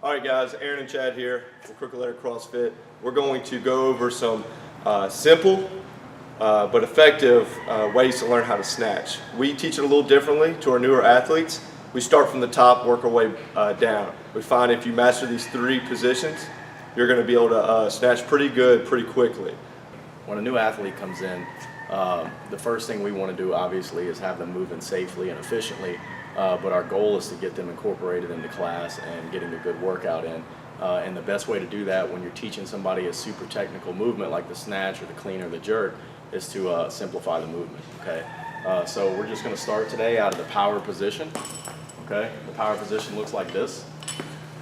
All right, guys, Aaron and Chad here from Crooked Letter CrossFit. We're going to go over some simple but effective ways to learn how to snatch. We teach it a little differently to our newer athletes. We start from the top, work our way down. We find if you master these 3 positions, you're going to be able to snatch pretty good pretty quickly. When a new athlete comes in, the first thing we want to do obviously is have them moving safely and efficiently, but our goal is to get them incorporated into class and getting a good workout in. And the best way to do that when you're teaching somebody a super technical movement like the snatch or the clean or the jerk is to simplify the movement, okay? So we're just going to start today out of the power position, okay? The power position looks like this.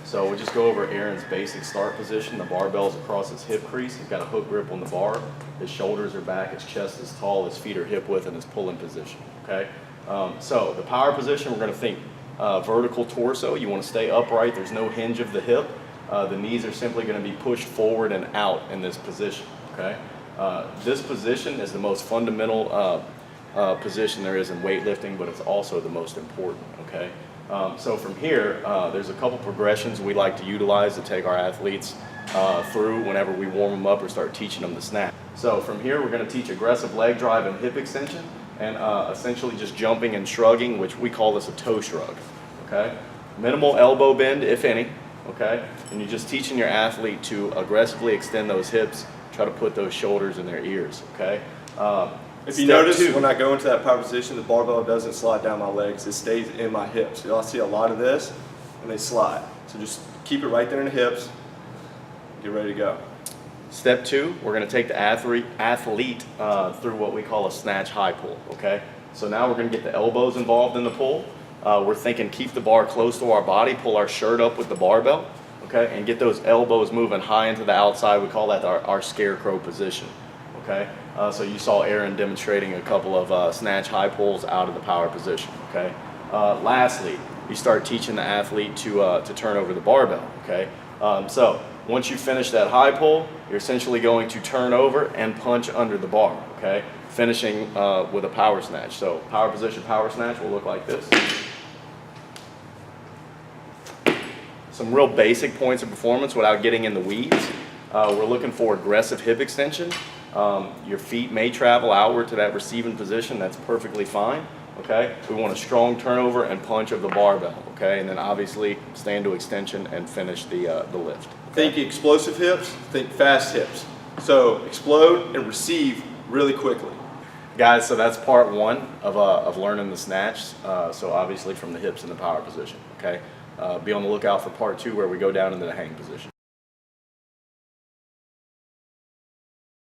So we'll just go over Aaron's basic start position. The barbell's across his hip crease. He's got a hook grip on the bar. His shoulders are back, his chest is tall, his feet are hip width, and his pulling position, okay? So the power position, we're going to think vertical torso. You want to stay upright. There's no hinge of the hip. The knees are simply going to be pushed forward and out in this position, okay? This position is the most fundamental position there is in weightlifting, but it's also the most important, okay? So from here, there's a couple progressions we like to utilize to take our athletes through whenever we warm them up or start teaching them to snatch. So from here, we're going to teach aggressive leg drive and hip extension, and essentially just jumping and shrugging, which we call this a toe shrug, okay? Minimal elbow bend, if any, okay? And you're just teaching your athlete to aggressively extend those hips, try to put those shoulders in their ears, okay? If you notice, when I go into that power position, the barbell doesn't slide down my legs, it stays in my hips. You'll see a lot of this, and they slide. So just keep it right there in the hips, get ready to go. Step 2, we're going to take the athlete through what we call a snatch high pull, okay? So now we're going to get the elbows involved in the pull. We're thinking keep the bar close to our body, pull our shirt up with the barbell, okay? And get those elbows moving high into the outside. We call that our scarecrow position, okay? So you saw Aaron demonstrating a couple of snatch high pulls out of the power position, okay? Lastly, you start teaching the athlete to turn over the barbell, okay? So once you finish that high pull, you're essentially going to turn over and punch under the bar, okay? Finishing with a power snatch. So power position, power snatch will look like this. Some real basic points of performance without getting in the weeds. We're looking for aggressive hip extension. Your feet may travel outward to that receiving position. That's perfectly fine, okay? We want a strong turnover and punch of the barbell, okay? And then obviously stand to extension and finish the lift. Okay? Think explosive hips, think fast hips. So explode and receive really quickly. Guys, so that's part 1 of learning the snatch. So obviously from the hips in the power position, okay? Be on the lookout for part 2 where we go down into the hang position.